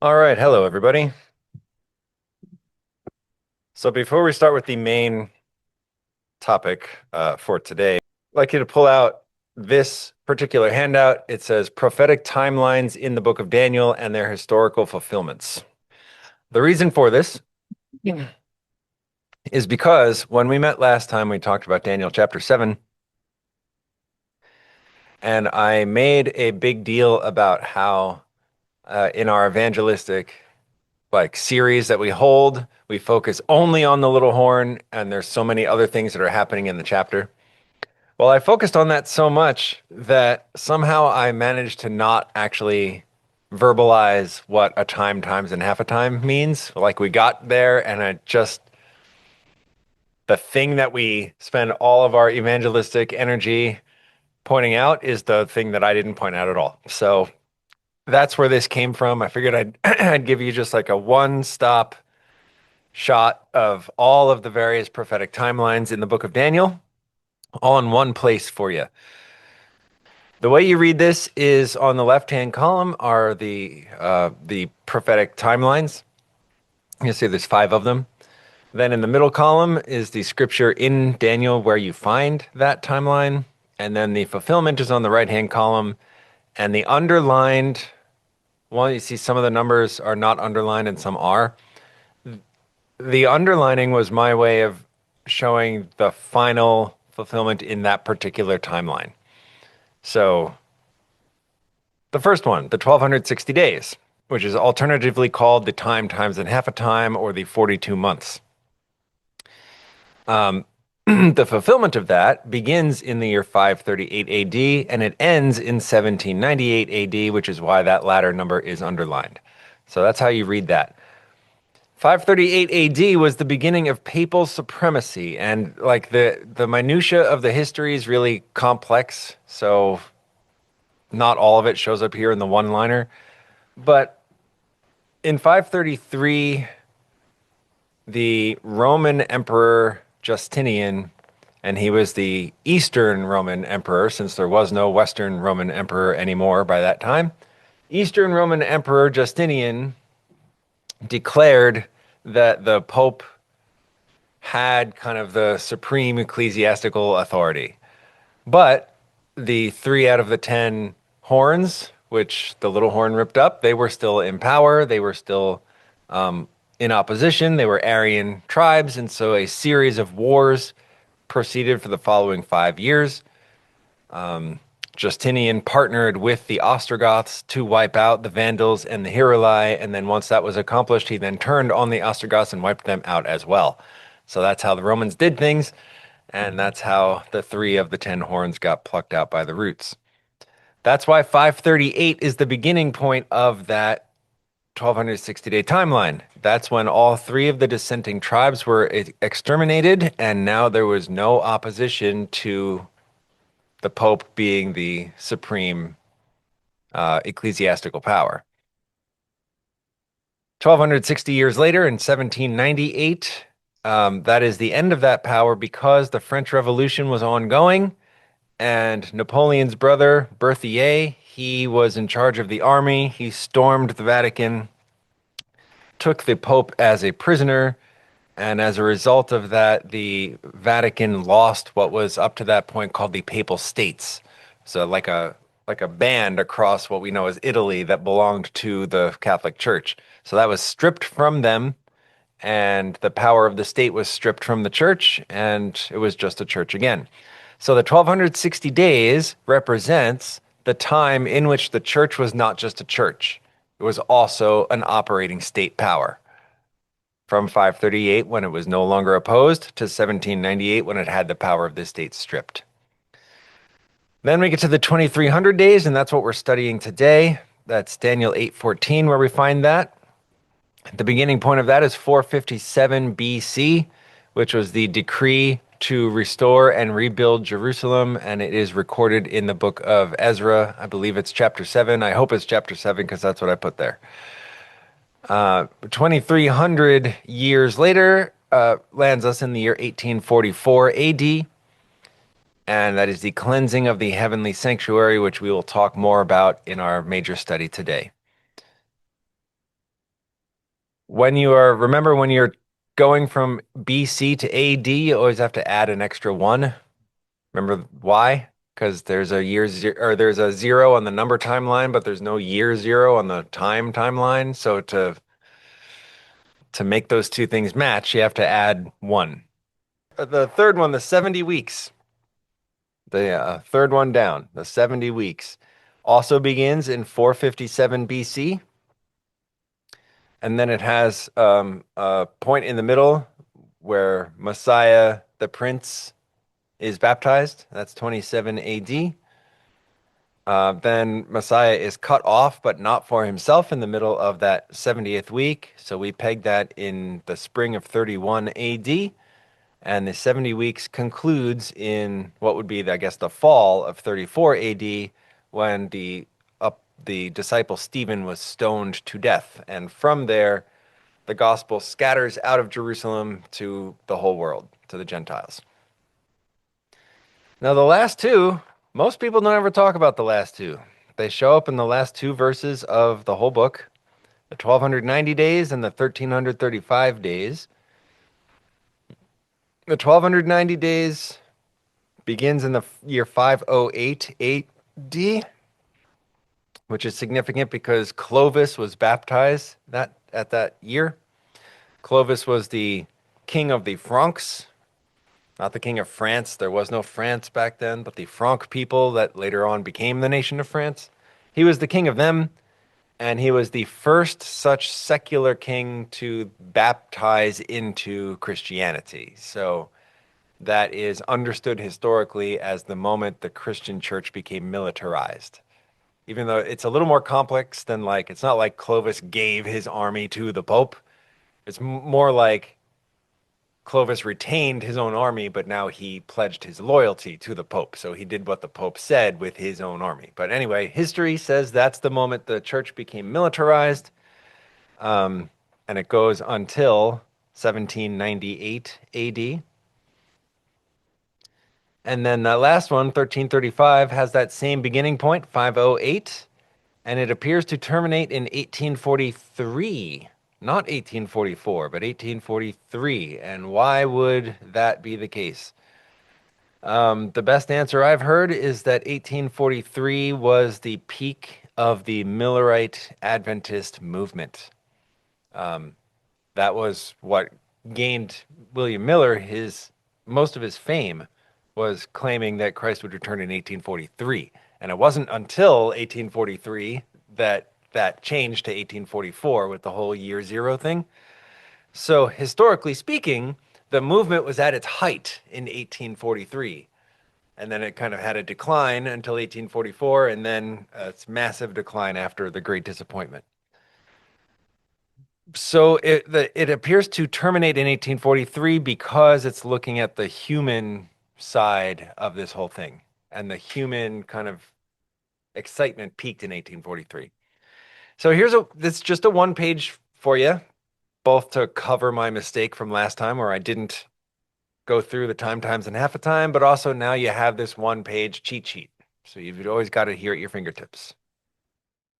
All right, hello everybody. So before we start with the main topic for today, I'd like you to pull out this particular handout. It says Prophetic Timelines in the Book of Daniel and Their Historical Fulfillments. The reason for this is because when we met last time, we talked about Daniel chapter 7, and I made a big deal about how in our evangelistic series that we hold, we focus only on the little horn, and there's so many other things that are happening in the chapter. Well, I focused on that so much that somehow I managed to not actually verbalize what a time times and half a time means. Like we got there and the thing that we spend all of our evangelistic energy pointing out is the thing that I didn't point out at all. So that's where this came from. I figured I'd I'd give you just like a one-stop shot of all of the various prophetic timelines in the book of Daniel, all in one place for you. The way you read this is on the left-hand column are the prophetic timelines. You see there's 5 of them. Then in the middle column is the scripture in Daniel where you find that timeline. And then the fulfillment is on the right-hand column. And the underlined, well, you see some of the numbers are not underlined and some are. The underlining was my way of showing the final fulfillment in that particular timeline. So the first one, the 1260 days, which is alternatively called the time times and half a time or the 42 months. The fulfillment of that begins in the year 538 AD and it ends in 1798 AD, which is why that latter number is underlined. So that's how you read that. 538 AD was the beginning of papal supremacy, and like the minutia of the history is really complex, so not all of it shows up here in the one-liner. But in 533, the Roman Emperor Justinian, and he was the Eastern Roman Emperor since there was no Western Roman Emperor anymore by that time. Eastern Roman Emperor Justinian declared that the Pope had kind of the supreme ecclesiastical authority. But the 3 out of the 10 horns, which the little horn ripped up, they were still in power. They were still in opposition. They were Aryan tribes. And so a series of wars proceeded for the following 5 years. Justinian partnered with the Ostrogoths to wipe out the Vandals and the Heruli. And then once that was accomplished, he then turned on the Ostrogoths and wiped them out as well. So that's how the Romans did things. And that's how the 3 of the 10 horns got plucked out by the roots. That's why 538 is the beginning point of that 1260-day timeline. That's when all 3 of the dissenting tribes were exterminated, and now there was no opposition to the Pope being the supreme ecclesiastical power. 1260 years later, in 1798, that is the end of that power because the French Revolution was ongoing, and Napoleon's brother, Berthier, he was in charge of the army. He stormed the Vatican, took the Pope as a prisoner, and as a result of that, the Vatican lost what was up to that point called the Papal States. So like a band across what we know as Italy that belonged to the Catholic Church. So that was stripped from them, and the power of the state was stripped from the church, and it was just a church again. So the 1260 days represents the time in which the church was not just a church. It was also an operating state power. From 538, when it was no longer opposed, to 1798, when it had the power of the state stripped. Then we get to the 2300 days, and that's what we're studying today. That's Daniel 8:14, where we find that. The beginning point of that is 457 BC, which was the decree to restore and rebuild Jerusalem, and it is recorded in the book of Ezra. I believe it's chapter 7. I hope it's chapter 7 because that's what I put there. 2,300 years later lands us in the year 1844 AD, and that is the cleansing of the heavenly sanctuary, which we will talk more about in our major study today. remember when you're going from BC to AD, you always have to add an extra one. Remember why? Because there's a year zero, or there's a zero on the number timeline, but there's no year zero on the time timeline. So to make those two things match, you have to add one. The third one, the 70 weeks. The third one down, the 70 weeks, also begins in 457 BC. And then it has a point in the middle where Messiah the Prince is baptized. That's 27 AD. Then Messiah is cut off, but not for himself in the middle of that 70th week. So we peg that in the spring of 31 AD. And the 70 weeks concludes in what would be, I guess, the fall of 34 AD when the disciple Stephen was stoned to death. And from there, the gospel scatters out of Jerusalem to the whole world, to the Gentiles. Now, the last two, most people don't ever talk about the last two. They show up in the last two verses of the whole book, the 1290 days and the 1335 days. The 1290 days begins in the year 508 AD, which is significant because Clovis was baptized at that year. Clovis was the king of the Franks, not the king of France. There was no France back then, but the Franc people that later on became the nation of France. He was the king of them, and he was the first such secular king to baptize into Christianity. So that is understood historically as the moment the Christian church became militarized. Even though it's a little more complex than like, it's not like Clovis gave his army to the Pope. It's more like Clovis retained his own army, but now he pledged his loyalty to the Pope. So he did what the Pope said with his own army. But anyway, history says that's the moment the church became militarized. And it goes until 1798 AD. And then that last one, 1335, has that same beginning point, 508, and it appears to terminate in 1843. Not 1844, but 1843. And why would that be the case? The best answer I've heard is that 1843 was the peak of the Millerite Adventist movement. That was what gained William Miller his most of his fame, was claiming that Christ would return in 1843. And it wasn't until 1843 that that changed to 1844 with the whole year zero thing. So historically speaking, the movement was at its height in 1843. And then it kind of had a decline until 1844, and then its massive decline after the Great Disappointment. So it appears to terminate in 1843 because it's looking at the human side of this whole thing, and the human kind of excitement peaked in 1843. So this just a one page for you, both to cover my mistake from last time where I didn't go through the times and half a time, but also now you have this one page cheat sheet. So you've always got it here at your fingertips.